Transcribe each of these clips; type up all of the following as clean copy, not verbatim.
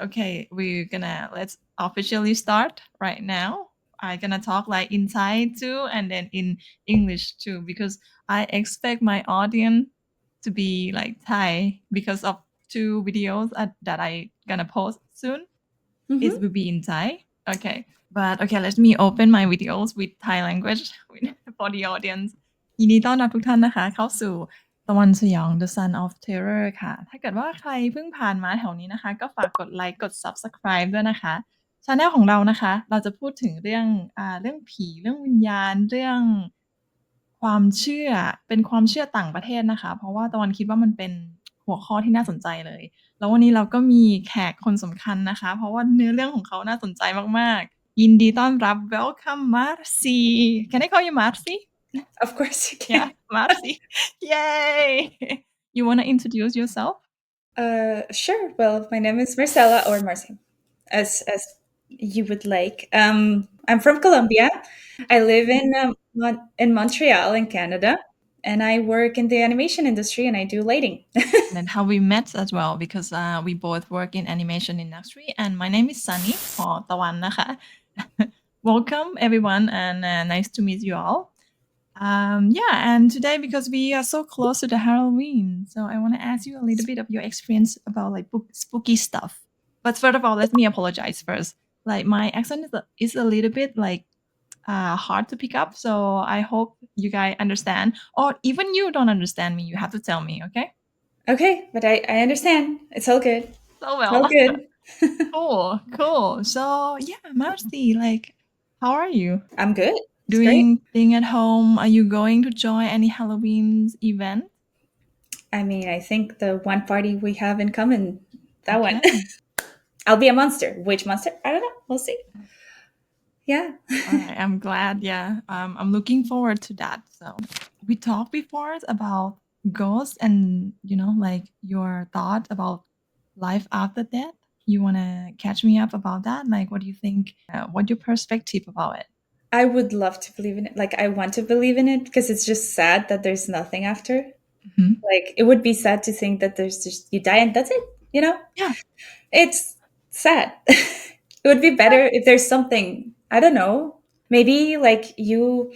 Okay, let's officially start right now. I'm gonna talk like in Thai too and then in English too because I expect my audience to be like Thai because of two videos that I gonna post soon. Mm-hmm. It will be in Thai. Okay. But okay, let me open my videos with Thai language for the audience. ยินดีต้อนรับทุกท่านนะคะเข้าสู่ตะวันสยอง The Son of Terror ค่ะ ถ้าเกิดว่าใครเพิ่งผ่านมาแถวนี้นะคะ ก็ฝากกดไลค์กด Subscribe ด้วยนะคะช anel ของเรานะคะ เราจะพูดถึงเรื่องผีเรื่องวิญญาณเรื่องความเชื่อเป็นความเชื่อต่างประเทศนะคะ เพราะว่าตะวันคิดว่ามันเป็นหัวข้อที่น่าสนใจเลย แล้ววันนี้เราก็มีแขกคนสำคัญนะคะ เพราะว่าเนื้อเรื่องของเขาน่าสนใจมากๆยินดีต้อนรับ Welcome Marci Can I call you Marci Of course you Yeah can. Marci Yay You wanna introduce yourself Sure. Well, my name is Marcella or Marci, as you would like. I'm from Colombia. I live in Montreal in Canada, and I work in the animation industry and I do lighting. and then how we met as well because we both work in animation industry and my name is Sunny ขอตะวันนะคะ Welcome everyone and nice to meet you all yeah, and today because we are so close to the Halloween, so I want to ask you a little bit of your experience about like spooky stuff. But first of all, let me apologize first. Like my accent is a little bit like hard to pick up, so I hope you guys understand. Or even you don't understand me, you have to tell me, okay? Okay, but I understand. It's all good. So It's all well. good. Cool. So yeah, Marcy, like, how are you? I'm good. It's great. Doing thing at home? Are you going to join any Halloween event? I mean, I think the one party we have in common, that one. Okay. I'll be a monster. Which monster? I don't know. We'll see. Yeah. All right. I'm glad. Yeah. I'm looking forward to that. So we talked before about ghosts and like your thought about life after death. You wanna catch me up about that? Like, what do you think? What's your perspective about it? I would love to believe in it. Like, I want to believe in it because it's just sad that there's nothing after. Mhm. Like, it would be sad to think that there's just you die and that's it, you know? Yeah. It's sad. It would be better if there's something, I don't know. Maybe like you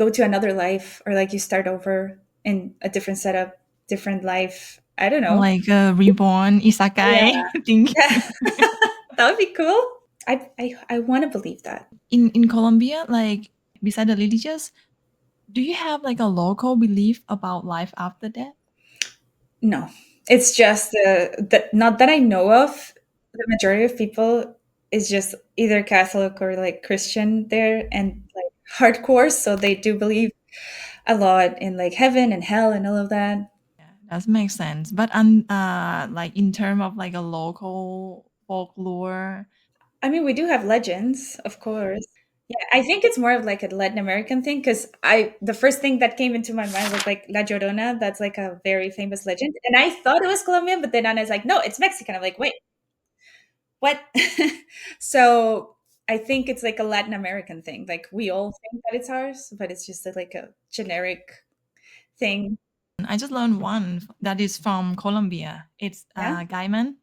go to another life or like you start over in a different setup, different life. I don't know. Like a reborn isekai Yeah. thing. Yeah. That would be cool. I want to believe that. In Colombia, like beside the religious, do you have like a local belief about life after death? No, it's just not that I know of. The majority of people is just either Catholic or like Christian there and like hardcore. So they do believe a lot in like heaven and hell and all of that. Yeah, that makes sense. But like in terms of like a local folklore, I mean, we do have legends, of course. Yeah, I think it's more of like a Latin American thing because the first thing that came into my mind was like La Llorona. That's like a very famous legend, and I thought it was Colombian, but then Anna's like, no, it's Mexican. I'm like, wait, what? So I think it's like a Latin American thing. Like we all think that it's ours, but it's just like a generic thing. I just learned one that is from Colombia. It's Yeah, Gaiman.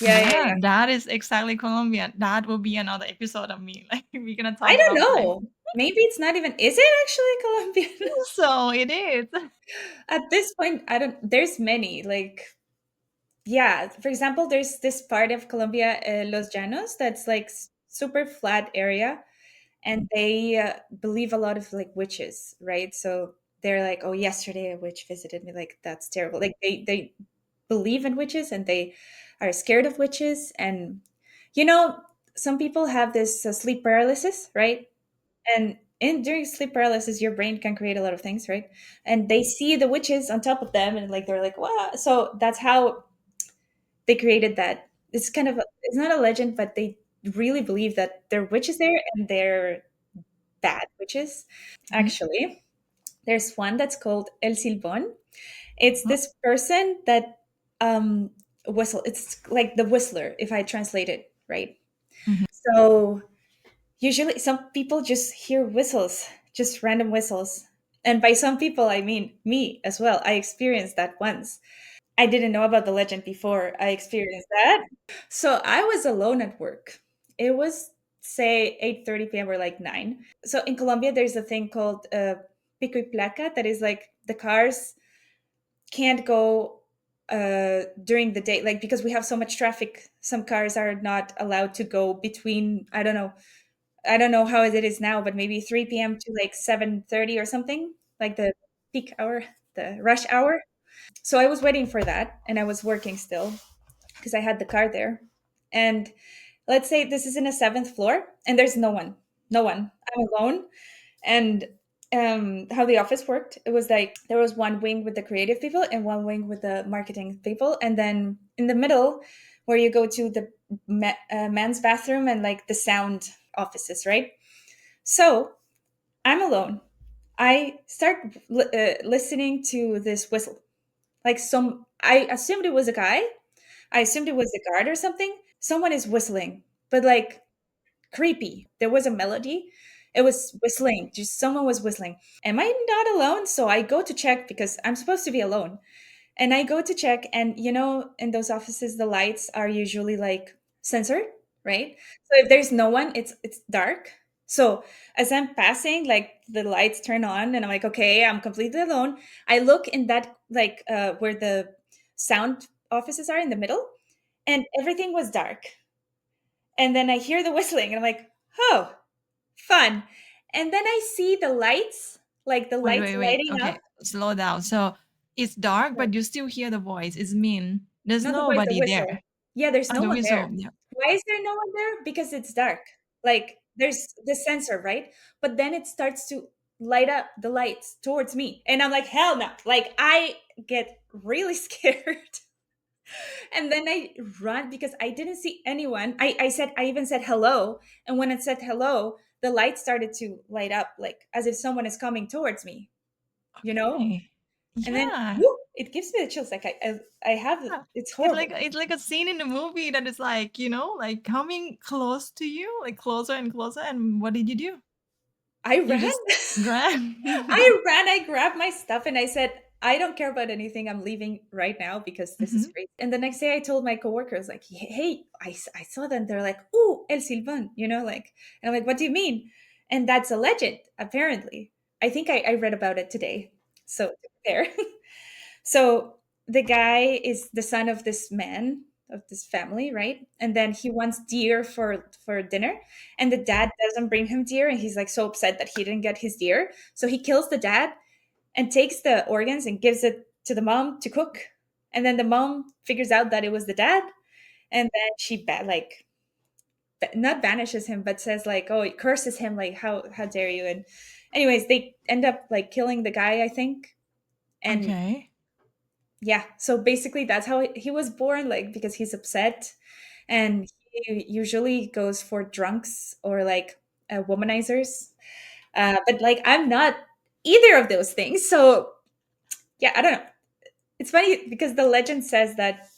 yeah. That is exactly Colombian. That will be another episode of me. Like we're gonna I talk don't about know. Maybe it's not even. Is it actually Colombian? so it is. At this point, I don't. There's many. Like, yeah. For example, there's this part of Colombia, Los Llanos, that's like super flat area, and they believe a lot of like witches, right? So they're like, oh, yesterday a witch visited me. Like that's terrible. Like they believe in witches and they are scared of witches. And you know, some people have this sleep paralysis, right? And during sleep paralysis, your brain can create a lot of things, right? And they see the witches on top of them, and like they're like, wow. So that's how they created that. It's kind of it's not a legend, but they really believe that there are witches there and they're bad witches. Mhm. Actually, there's one that's called El Silbón. It's Oh, this person that whistle. It's like the whistler, if I translate it right. mhm. So usually some people just hear whistles, just random whistles. And by some people, I mean me as well. I experienced that once. I didn't know about the legend before I experienced that. So I was alone at work. It was say 8:30 p.m. or like 9. So in Colombia there's a thing called pico y placa, that is like the cars can't go during the day, like because we have so much traffic. Some cars are not allowed to go between, I don't know how it is now, but maybe 3 p.m. to like 7:30 or something, like the peak hour, the rush hour. So I was waiting for that and I was working still because I had the car there. And let's say this is in a seventh floor and there's no one. No one. I'm alone. And how the office worked, it was like there was one wing with the creative people and one wing with the marketing people. And then in the middle, where you go to the man's bathroom and like the sound offices, right? So I'm alone. I start listening to this whistle. Like I assumed it was a guy. I assumed it was a guard or something. Someone is whistling, but like creepy. There was a melody. It was whistling. Just someone was whistling. Am I not alone? So I go to check because I'm supposed to be alone. And I go to check, and in those offices, the lights are usually like censored, right? So if there's no one, it's dark. So as I'm passing, like the lights turn on, and I'm like, okay, I'm completely alone. I look in that like where the sound offices are in the middle, and everything was dark. And then I hear the whistling, and I'm like, oh, fun. And then I see the lights, like the Wait, lights wait, wait. lighting up. Okay, slow down. So it's dark, but you still hear the voice. It's mean there's Not the voice, the nobody whistle. there. Yeah, there's Oh, no the one there. whistle. Yeah. Why is there no one there? Because it's dark. Like there's the sensor, right? But then it starts to light up the lights towards me. And I'm like, hell no. Like I get really scared. And then I run because I didn't see anyone. I even said hello. And when it said hello, the light started to light up like as if someone is coming towards me, you know? Okay. And then Yeah. whoop, it gives me the chills. Like I have Yeah. it's It's horrible. like a scene in the movie that is like, like coming close to you, like closer and closer. And what did you do? I You ran. just ran. I ran. I grabbed my stuff and I said, I don't care about anything. I'm leaving right now because this is Mhm. great. And the next day I told my coworkers, like, hey, I saw them. They're like, oh, El Silvan, like, and I'm like, what do you mean? And that's a legend, apparently. I think I read about it today. So there. So the guy is the son of this man, of this family, right? And then he wants deer for dinner, and the dad doesn't bring him deer, and he's like so upset that he didn't get his deer. So he kills the dad and takes the organs and gives it to the mom to cook. And then the mom figures out that it was the dad, and then she like not banishes him, but says like, oh, it curses him, like how dare you? And anyways, they end up like killing the guy, I think. And Okay. yeah, so basically that's how he was born, like because he's upset, and he usually goes for drunks or like womanizers, but like I'm not either of those things. So yeah, I don't know. It's funny because the legend says that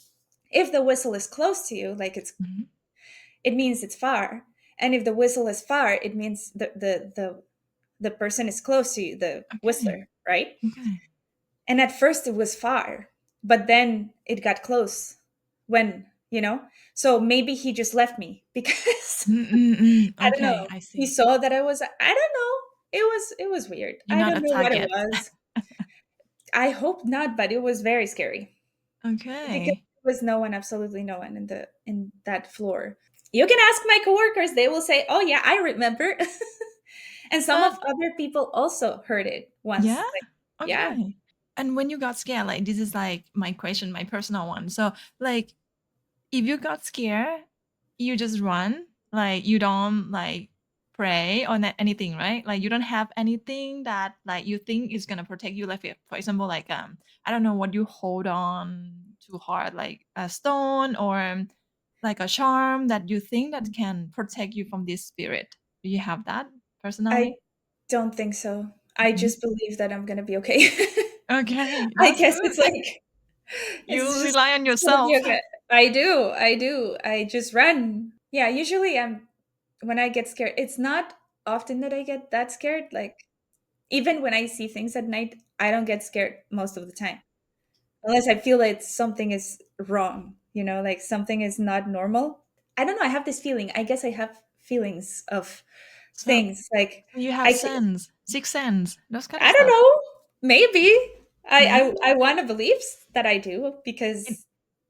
if the whistle is close to you, like Mhm. it means it's far, and if the whistle is far, it means the person is close to you, the Okay. whistler, right? Okay. And at first it was far, but then it got close when, so maybe he just left me because I don't Okay, know. I He see. saw that I don't know. It was weird. You're I not don't a know what it target. was. I hope not, but it was very scary because Okay. there was no one, absolutely no one in that floor. You can ask my coworkers, they will say, "Oh yeah, I remember." And some of But other people also heard it yeah? once. Like, yeah. Okay. And when you got scared, like this is like my question, my personal one. So like if you got scared, you just run. Like you don't like pray or anything, right? Like you don't have anything that like you think is gonna protect you. Like for example, like I don't know what you hold on too hard, like a stone or like a charm that you think that can protect you from this spirit. Do you have that I personally? don't think so. I Mhm. just believe that I'm gonna be okay. Okay, I that's guess good. it's like it's You just rely on gonna be yourself. okay. I do. I do. I just run. Yeah, usually when I get scared, it's not often that I get that scared. Like even when I see things at night, I don't get scared most of the time. unless I feel like something is wrong, like something is not normal. I don't know. I have this feeling. I guess I have feelings of So things like you have I sense, sixth sense, those kind of I don't stuff. know. Maybe Maybe I want to believe that I do it, because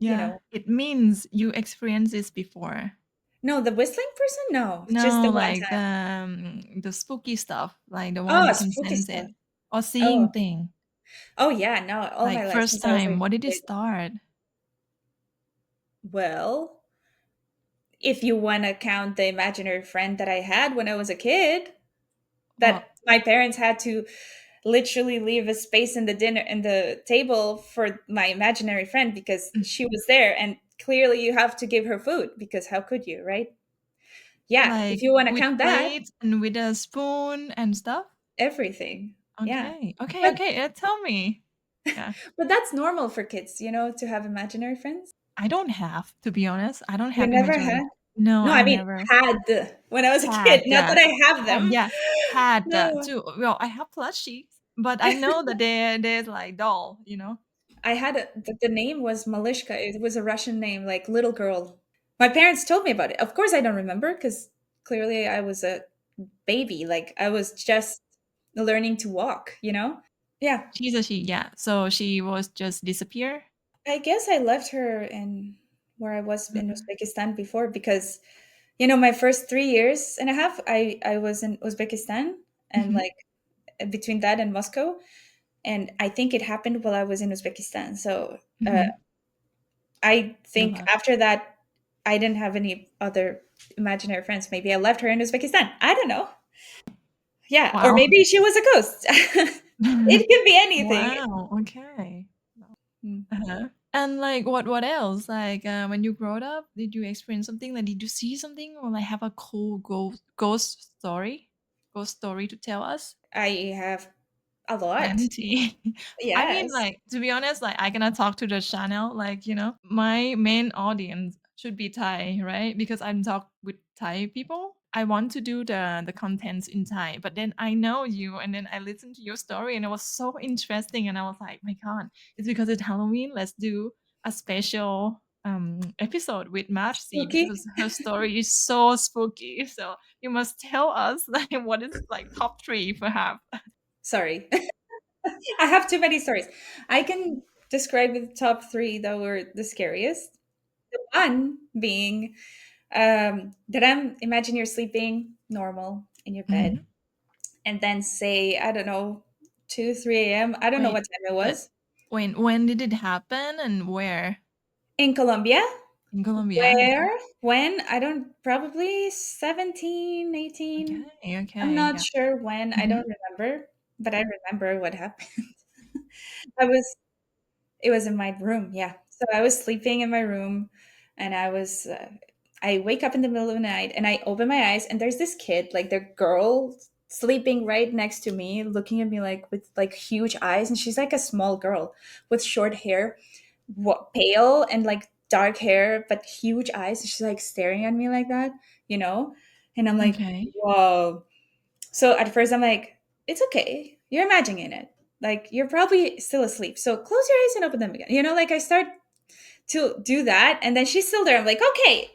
you yeah, know. it means you experienced this before. No, the whistling person. No, just No, the one like time. the spooky stuff, like the one Oh, you can spooky sense stuff. it or Oh, seeing thing. oh yeah. No, all my Like life first since I was time, a what did it kid. start? Well, if you want to count the imaginary friend that I had when I was a kid, Well, that my parents had to literally leave a space in the table for my imaginary friend because mm, she was there, and clearly you have to give her food because how could you, right? Yeah, if like you want to with count that, plates and with a spoon and stuff. everything. Yeah. Okay, okay, But okay. Tell me. Yeah, but that's normal for kids, to have imaginary friends. I don't have to be honest. I don't You have never imaginary. had? No, No, I I mean never had when I was a kid, had. not that I have Had them. yeah, had No. too. Well, I have plushies, but I know that there's like doll. You know. I had the name was Malishka. It was a Russian name, like little girl. My parents told me about it. Of course, I don't remember because clearly I was a baby. Like I was just learning to walk. Yeah, She's a she. Yeah. So she was just disappear. I guess I left her in where I was in Mhm. Uzbekistan before because my first 3 years and a half, I was in Uzbekistan and Mhm. like between that and Moscow, and I think it happened while I was in Uzbekistan. So Mhm. I You think left. after that, I didn't have any other imaginary friends. Maybe I left her in Uzbekistan. I don't know. Yeah, or Wow. maybe she was a ghost. It could be anything. Wow. Okay. Mm. Uh-huh. And like what else? Like when you growed up, did you experience something? Like did you see something or like have a cool ghost story? Ghost story to tell us? I have a lot. Plenty. I mean, Yes. like, to be honest, like, I cannot talk to the channel. Like, my main audience should be Thai, right? Because I'm talk with Thai people. I want to do the contents in Thai, but then I know you, and then I listened to your story, and it was so interesting, and I was like, my God, it's because it's Halloween. Let's do a special episode with Marci Spooky. because her story is so spooky. So you must tell us like what is like top three perhaps. Sorry. I have too many stories. I can describe the top three that were the scariest. The one being that imagine you're sleeping normal in your bed, Mhm. and then say, I don't know, 2, 3 a.m. I don't know what Wait, time it but was. when did it happen and where? In Colombia, In Colombia? where, Okay. when, I don't, probably 17, 18. Okay, I'm okay, not yeah. sure when, I Mhm. don't remember, but I remember what happened. I was, it was in my room, yeah. So I was sleeping in my room and I wake up in the middle of the night and I open my eyes and there's this kid, like the girl sleeping right next to me, looking at me like with like huge eyes. And she's like a small girl with short hair, pale and like dark hair, but huge eyes. And she's like staring at me like that, you know? And I'm like, Okay. whoa. So at first I'm like, it's okay. You're imagining it. Like you're probably still asleep. So close your eyes and open them again. Like I start to do that and then she's still there. I'm like, okay.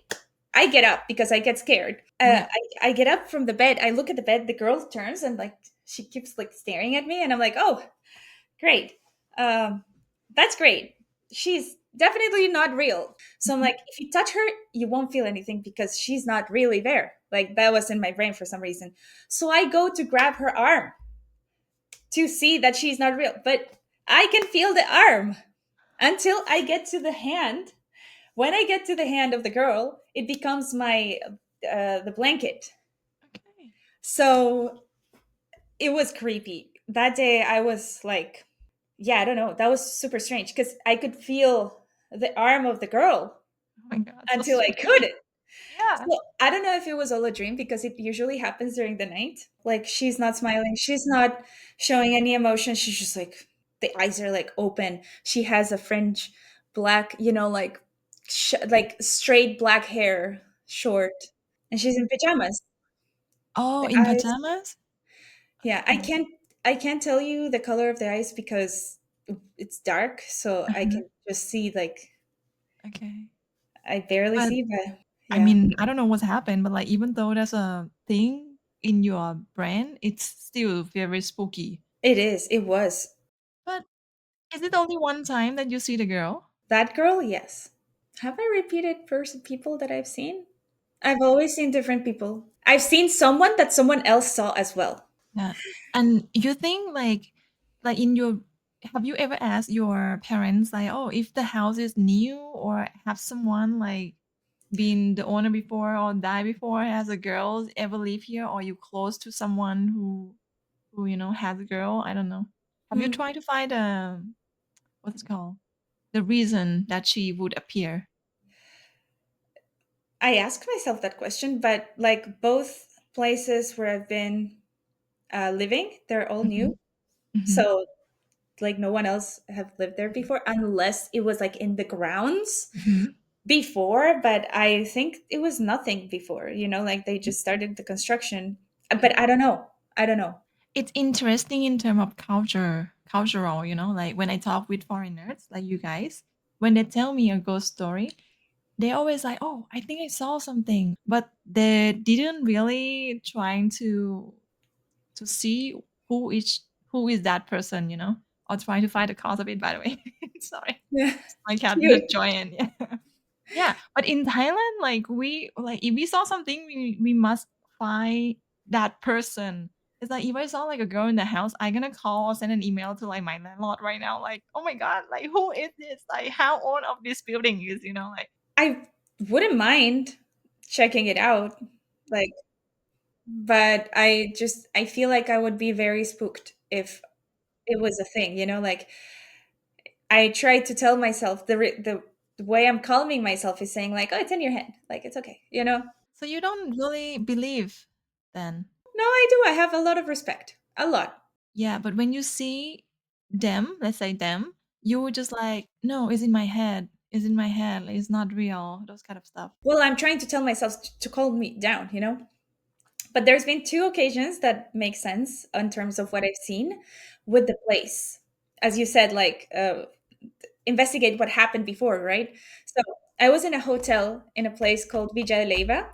I get up because I get scared. Wait. I get up from the bed. I look at the bed. The girl turns and like she keeps like staring at me and I'm like, oh, great. Um, that's great. She's definitely not real. So I'm Mhm. like, if you touch her, you won't feel anything because she's not really there. Like that was in my brain for some reason. So I go to grab her arm to see that she's not real, but I can feel the arm until I get to the hand. When I get to the hand of the girl, it becomes my the blanket. Okay. So it was creepy. That day I was like, yeah, I don't know. That was super strange because I could feel the arm of the girl Oh my god, so until I spooky. couldn't. Yeah. So I don't know if it was all a dream because it usually happens during the night. Like she's not smiling, she's not showing any emotion. She's just like the eyes are like open. She has a fringe black, like like straight black hair, short, and she's in pajamas. Oh, The in eyes, pajamas? yeah, I Oh. can't I can't tell you the color of the eyes because it's dark, so I Uh-huh. can just see like Okay. I barely But see, but I yeah, mean, I don't know what's happened, but like even though there's a thing in your brain, it's still very spooky. it is. It was. But is it only one time that you see the girl? That girl, yes. Have I repeated person people that I've seen? I've always seen different people. I've seen someone that someone else saw as well. Yeah. And you think like in your have you ever asked your parents like, oh, if the house is new or have someone like been the owner before or die before has a girl ever live here or you close to someone who has a girl? I don't know. Have you Hmm. tried to find what's it called? The reason that she would appear? I asked myself that question, but like both places where I've been living, they're all Mhm. new. Mhm. So like no one else have lived there before, unless it was like in the grounds Mhm. before. But I think it was nothing before. Like they just started the construction. Yeah. But I don't know. I don't know. It's interesting in terms of cultural, like when I talk with foreigners like you guys, when they tell me a ghost story, they always like, oh, I think I saw something, but they didn't really trying to see who is who is that person, or trying to find the cause of it, by the way. Sorry. Yeah, My cat cute. just joined. Yeah. Yeah, but in Thailand, like if we saw something, we must find that person. It's like if I saw like a girl in the house, I'm gonna call or send an email to like my landlord right now. Like, oh my god, like who is this? Like how old of this building is? Like I wouldn't mind checking it out. Like, but I feel like I would be very spooked if it was a thing, like I try to tell myself the way I'm calming myself is saying like, oh, it's in your head. Like it's okay. so you don't really believe then. No, I do. I have a lot of respect. A lot. Yeah, but when you see them, let's say them, you would just like, no, it's in my head. It's in my head. Like, it's not real. Those kind of stuff. Well, I'm trying to tell myself to calm me down. But there's been two occasions that make sense in terms of what I've seen with the place. As you said, like investigate what happened before, right? So I was in a hotel in a place called Villa Leyva,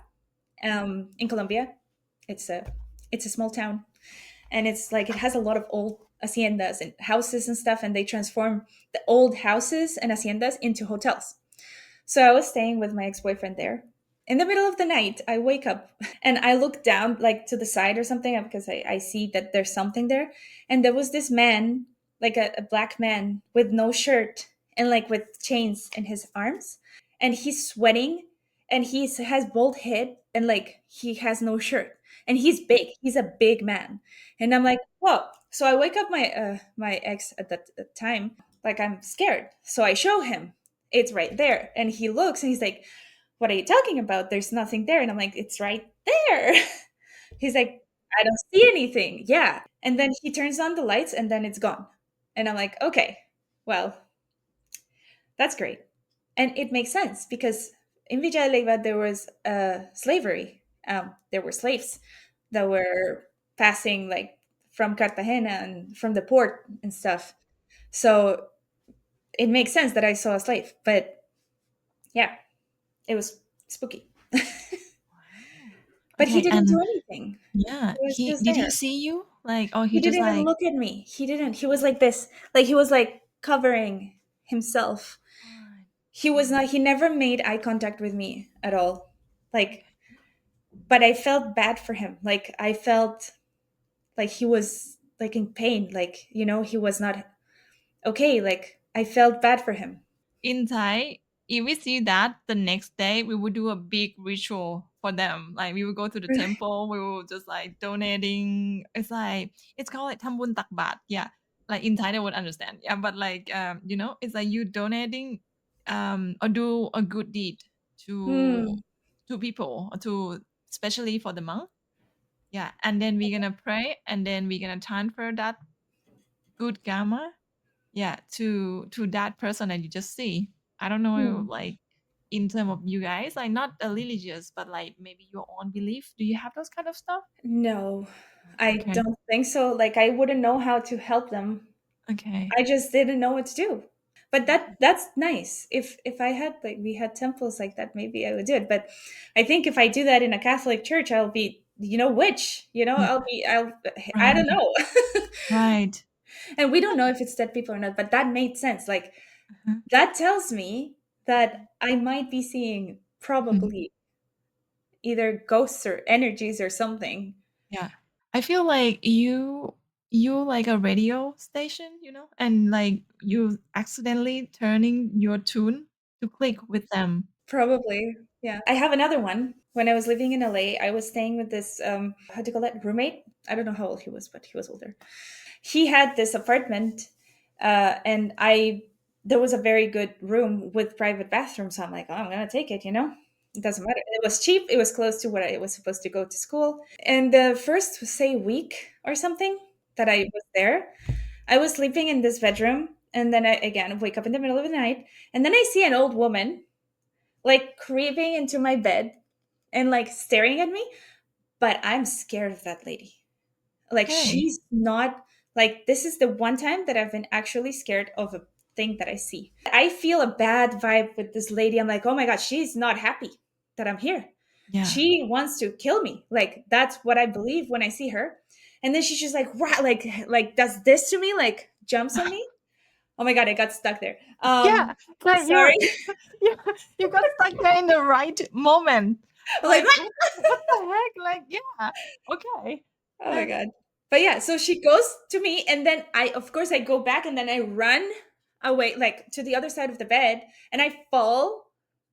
in Colombia. It's a it's a small town, and it's like it has a lot of old haciendas and houses and stuff, and they transform the old houses and haciendas into hotels. So I was staying with my ex-boyfriend there. In the middle of the night, I wake up and I look down like to the side or something because I see that there's something there. And there was this man, like a black man with no shirt and like with chains in his arms. And he's sweating and has bald head and like he has no shirt. And he's big. He's a big man. And I'm like, whoa. So I wake up my ex at that time, like I'm scared. So I show him it's right there. And he looks and he's like, what are you talking about? There's nothing there. And I'm like, it's right there. He's like, I don't see anything. Yeah. And then he turns on the lights and then it's gone. And I'm like, okay, well, that's great. And it makes sense because in Villa Leyva there was slavery. There were slaves that were passing like from Cartagena and from the port and stuff. So it makes sense that I saw a slave. But yeah, it was spooky. Wow. But he Okay, didn't do and anything. yeah, He was he just did he there. see you? Like, oh, he He just didn't even like, look at me. He didn't. He was like this. Like he was like covering himself. what? He was Oh, not he never made eye contact with me at all. Like okay. but I felt bad for him. Like I felt like he was like in pain. Like, he was not okay. Like I felt bad for him. In Thai, if we see that the next day, we would do a big ritual for them. Like we would go to the Really? temple, we will just like donating. It's called like Thambun Tak Bat. Yeah. Like in Thai they would understand. Yeah. But like it's like you donating or do a good deed to Hmm. to people or to especially for the monk. Yeah. And then we're gonna pray and then we're gonna transfer that good karma, yeah, to that person that you just see. I don't know, Hmm. like in terms of you guys, like not a religious, but like maybe your own belief. Do you have those kind of stuff? No, I Okay. don't think so. Like I wouldn't know how to help them. Okay. I just didn't know what to do. But that's nice. If I had like we had temples like that, maybe I would do it. But I think if I do that in a Catholic church, I'll be, witch. Yeah. I don't Right. know. Right. And we don't know if it's dead people or not, but that made sense. Like Uh-huh. that tells me that I might be seeing Mhm. probably either ghosts or energies or something. Yeah. I feel like you like a radio station, and like you accidentally turning your tune to click with them. Probably. Yeah. I have another one. When I was living in LA, I was staying with this how do you call that? Roommate? I don't know how old he was, but he was older. He had this apartment, and I there was a very good room with private bathroom, so I'm like, oh, I'm gonna take it, It doesn't matter. It was cheap, it was close to what I was supposed to go to school. And the first, say, week or something that I was there, I was sleeping in this bedroom, and then I again wake up in the middle of the night, and then I see an old woman like creeping into my bed and like staring at me, but I'm scared of that lady. Like Okay. she's not like this is the one time that I've been actually scared of a thing that I see. I feel a bad vibe with this lady. I'm like, "Oh my god, she's not happy that I'm here. Yeah. She wants to kill me." Like that's what I believe when I see her. And then she's just like, "Wow," like does this to me, like jumps on me. Oh my god, I got stuck there. Yeah, like you Sorry. you you got stuck there in the right moment. Like Like, what the heck? Like, yeah. Okay. oh my god. But yeah, so she goes to me and then I of course I go back and then I run away like to the other side of the bed and I fall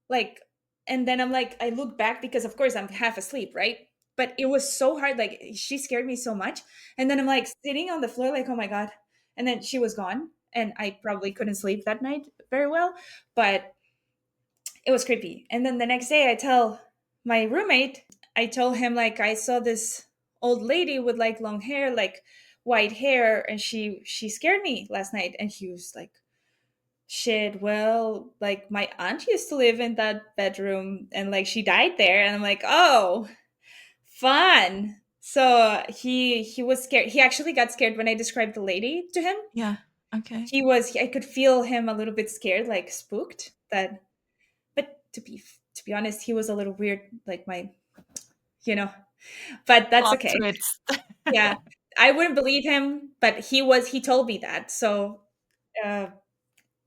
like and then I'm like I look back because of course I'm half asleep, right? But it was so hard like she scared me so much and then I'm like sitting on the floor like oh my god. And then she was gone and I probably couldn't sleep that night very well, but it was creepy. And then the next day I tell my roommate, I told him like I saw this old lady with like long hair, like white hair, and she scared me last night. And he was like, shit, well, like my aunt used to live in that bedroom and like she died there. And I'm like, oh, fun. So he was scared. He actually got scared when I described the lady to him. Yeah. Okay. I could feel him a little bit scared, like spooked that but to be honest, he was a little weird, like you know, but that's Plot okay. twist. Yeah, I wouldn't believe him, but he told me that. So uh,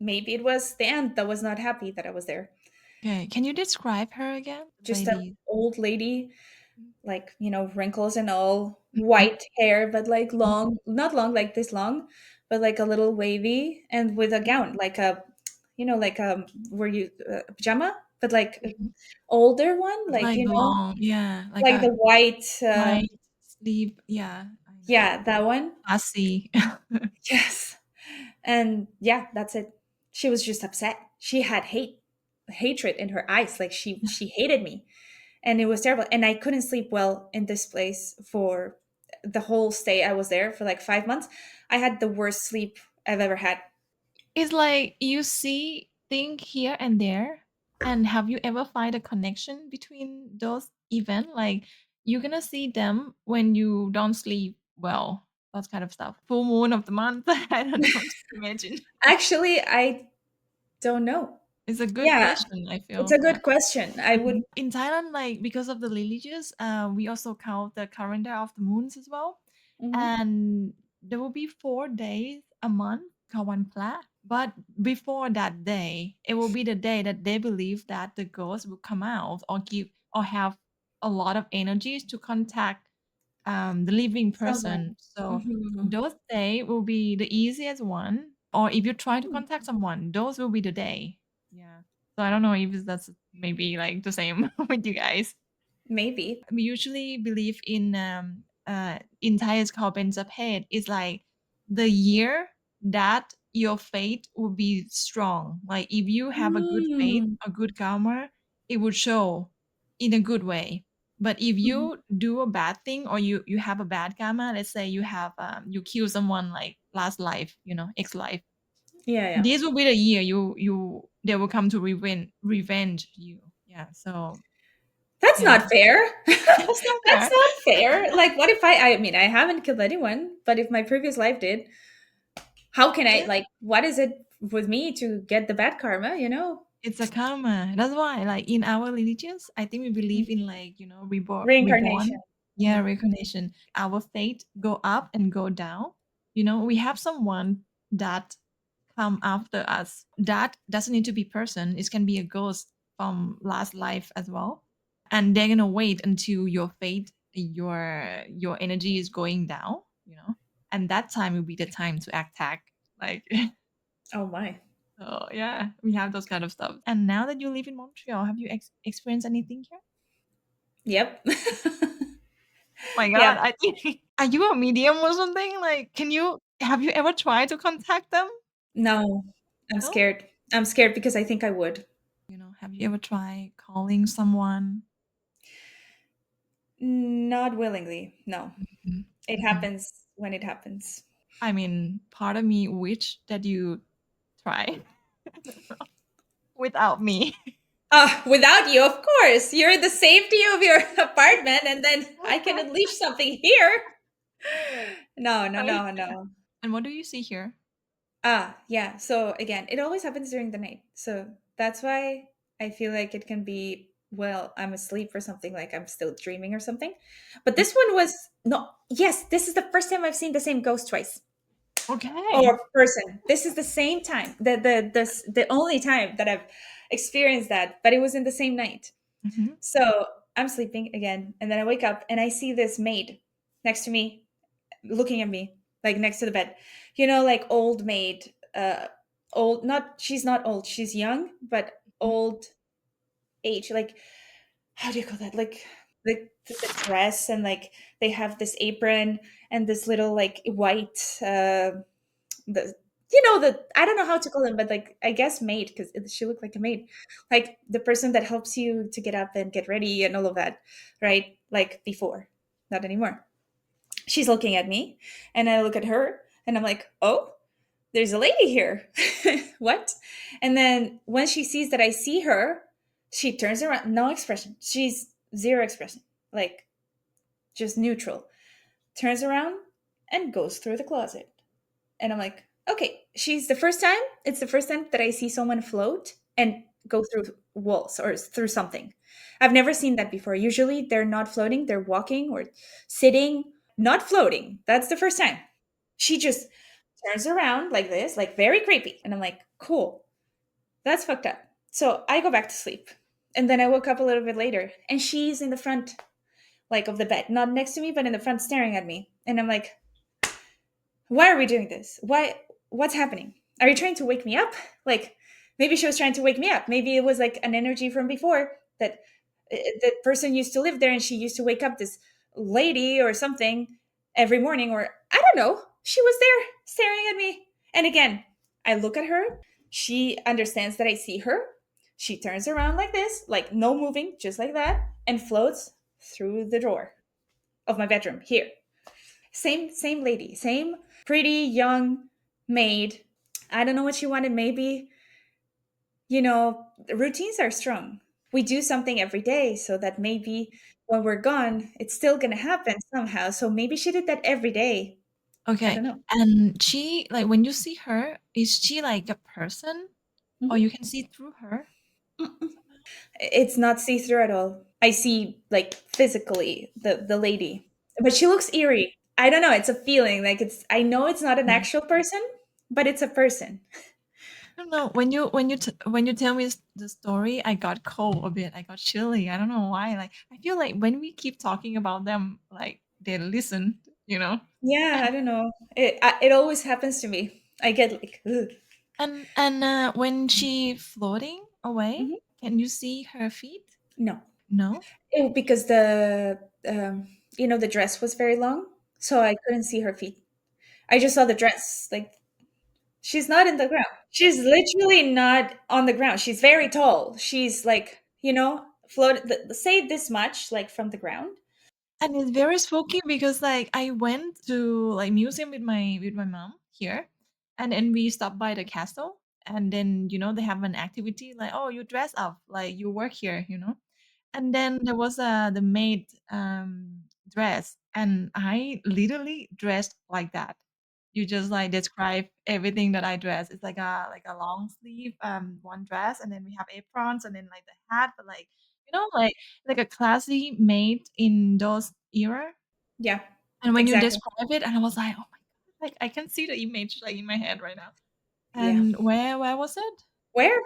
maybe it was the aunt that was not happy that I was there. Okay. Can you describe her again? Just an Lady. old lady, like wrinkles and all, Mhm. white hair, but like Mhm. long, not long like this long, but like a little wavy, and with a gown, like a, like were you pajama, but like a Mhm. older one, It's like like long, yeah, like like a the white white sleeve. Yeah, I know. yeah, that one. Classy. Yes. And yeah, that's it. She was just upset. She had hatred in her eyes. Like she hated me. And it was terrible. And I couldn't sleep well in this place for the whole stay I was there for like 5 months. I had the worst sleep I've ever had. It's like you see thing here and there, and have you ever find a connection between those events? Like you're gonna see them when you don't sleep well, that kind of stuff. Full moon of the month. I don't know. Just imagine. Actually, I don't know. It's a good Yeah, question, I it's feel. a Yeah. good question. I would In Thailand, like because of the religious, we also count the calendar of the moons as well. Mhm. And there will be 4 days a month called one pla. But before that day, it will be the day that they believe that the ghost will come out or give or have a lot of energies to contact the living someone. person. So Mhm. those day will be the easiest one. Or if you try to contact someone, those will be the day. Yeah. So I don't know if that's maybe like the same with you guys. Maybe. We usually believe in Thai it's called เป็นเจเพศ it's like the year that your faith will be strong. Like if you have a good faith, Mm. a good karma, it will show in a good way. But if you Mhm. do a bad thing or you have a bad karma, let's say you have you kill someone like last life, ex life. Yeah, yeah. This will be the year you they will come to revenge you. Yeah. So That's yeah. not fair. That's not That's fair. not fair. Like, what if I mean, I haven't killed anyone, but if my previous life did, How can I Yeah. like? What is it with me to get the bad karma? You know, It's a karma. That's why, like in our religions, I think we believe in like, reborn. reincarnation. Yeah, reincarnation. Our fate go up and go down. We have someone that come after us. That doesn't need to be person. It can be a ghost from last life as well. And they're gonna wait until your fate, your energy is going down. And that time will be the time to attack. Like Oh my. so yeah, we have those kind of stuff. And now that you live in Montreal, have you experienced anything here? Yep. Oh my god, Yeah. I think are you a medium or something? Like, have you ever tried to contact them? No, I'm No? scared. I'm scared because I think I would. Have you ever tried calling someone? Not willingly. No. Mhm, It mhm. happens when it happens. I mean, part of me wish that you try without me. Without you, of course. You're in the safety of your apartment, and then I can unleash something here. No, no, I mean, no, no. and what do you see here? Yeah. So again, it always happens during the night. So that's why I feel like it can be, well, I'm asleep or something, like I'm still dreaming or something. But this one was no, yes, this is the first time I've seen the same ghost twice. Okay. Or person. This is the same time. The only time that I've experienced that, but it was in the same night. Mhm. So I'm sleeping again, and then I wake up and I see this maid next to me, looking at me, like next to the bed. Like old maid, old. Not she's not old. She's young, but Mhm. old age. Like how do you call that? Like the dress, and like they have this apron and this little like white. The the I don't know how to call them, but like I guess maid, because she looked like a maid, like the person that helps you to get up and get ready and all of that, right? Like before, not anymore. She's looking at me, and I look at her, and I'm like, oh, there's a lady here. What? And then when she sees that I see her, she turns around, no expression. She's zero expression, like just neutral. Turns around and goes through the closet. And I'm like, okay, it's the first time that I see someone float and go through walls or through something. I've never seen that before. Usually they're not floating, they're walking or sitting, not floating. That's the first time. She just turns around like this, like very creepy. And I'm like, cool, that's fucked up. So I go back to sleep. And then I woke up a little bit later, and she's in the front, like of the bed, not next to me, but in the front staring at me. And I'm like, why are we doing this? What's happening? Are you trying to wake me up? Like maybe she was trying to wake me up. Maybe it was like an energy from before that that person used to live there, and she used to wake up this lady or something every morning, or I don't know. She was there staring at me. And again, I look at her. She understands that I see her. She turns around like this, like no moving, just like that, and floats through the door of my bedroom here. Same lady, same pretty young maid. I don't know what she wanted. Maybe, routines are strong. We do something every day so that maybe when we're gone, it's still going to happen somehow. So maybe she did that every day. I Okay. don't know. And she, like, when you see her, is she like a person, or Mhm. you can see through her? Mm-mm. It's not see through at all. I see like physically the lady, but she looks eerie. I don't know. It's a feeling. Like I know it's not an Yeah. actual person, but it's a person. I don't know. When you tell me the story, I got cold a bit. I got chilly. I don't know why. Like I feel like when we keep talking about them, like they listen. You know. Yeah, And I don't know. It always happens to me. I get like, ugh. when she floating away, Mhm. can you see her feet? No. No. Because the dress was very long, so I couldn't see her feet. I just saw the dress. Like she's not in the ground. She's literally not on the ground. She's very tall. She's like, float. Say this much, like from the ground. And it's very spooky because like I went to like museum with my mom here, and then we stopped by the castle, and then they have an activity like, oh, you dress up like you work here. And then there was the maid dress, and I literally dressed like that. you just like describe everything that I dress. It's like a long sleeve one dress, and then we have aprons, and then like the hat, but like like a classy made in those era. Yeah, And when you exactly. describe it, and I was like, oh my god, like I can see the image like in my head right now. Yeah. And where was it? Where?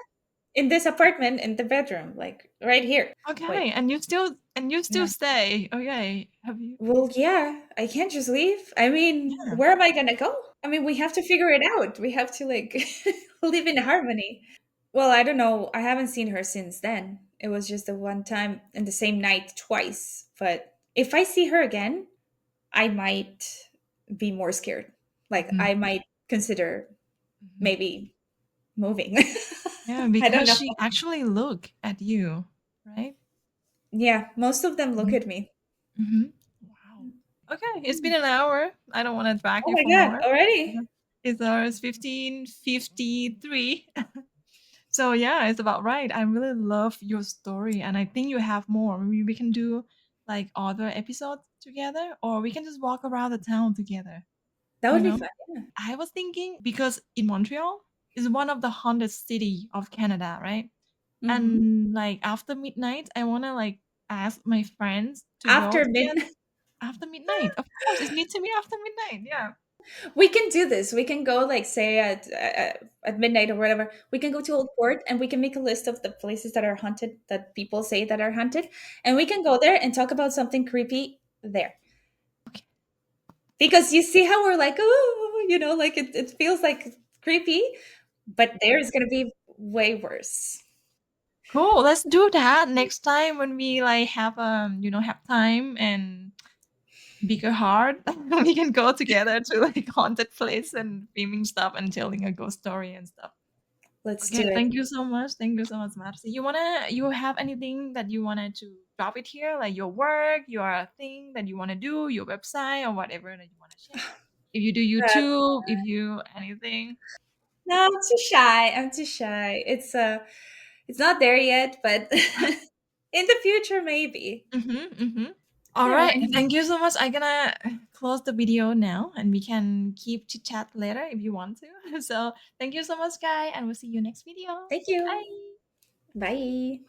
In this apartment, in the bedroom, like right here. Wait. Okay, and you still Yeah. stay. Okay, have you? Well, yeah, I can't just leave. I mean, Yeah. where am I gonna go? I mean, we have to figure it out. We have to like live in harmony. Well, I don't know. I haven't seen her since then. It was just the one time in the same night twice. But if I see her again, I might be more scared. Like Mhm, I might consider mhm. maybe moving. Yeah, I don't because know. she actually look at you, right? Yeah, most of them look Mhm, at me. mhm. Wow. Okay, it's been an hour. I don't want to drag Oh you my for god, more. already? Mhm. It's ours 15:53. So yeah, it's about right. I really love your story, and I think you have more. Maybe we can do like other episodes together, or we can just walk around the town together. That You would be know, fun. Yeah. I was thinking because in Montreal is one of the haunted city of Canada, right? Hmm. And like after midnight, I wanna like ask my friends to go After together midnight, after midnight. Of course, it needs to be after midnight. Yeah. we can do this. We can go like say at midnight or whatever. We can go to Old Port and we can make a list of the places that are haunted that people say that are haunted, and we can go there and talk about something creepy there. Okay. Because you see how we're like, oh, like it feels like creepy, but there's gonna be way worse. Cool. Let's do that next time when we like have have time and bigger heart. We can go together to like haunted place and filming stuff and telling a ghost story and stuff. Let's do Okay, it. thank you so much. Thank you so much, Marci. You have anything that you wanted to drop it here, like your work, your thing that you want to do, your website, or whatever that you want to share? If you do Uh, YouTube, if you anything. no, I'm too shy. I'm too shy. It's not there yet, but in the future maybe. Mm-hmm, mm-hmm. All Yeah, right. Thank you so much. I'm gonna close the video now, and we can keep chit chat later if you want to. So thank you so much, guy, and we'll see you next video. thank you. Bye. Bye.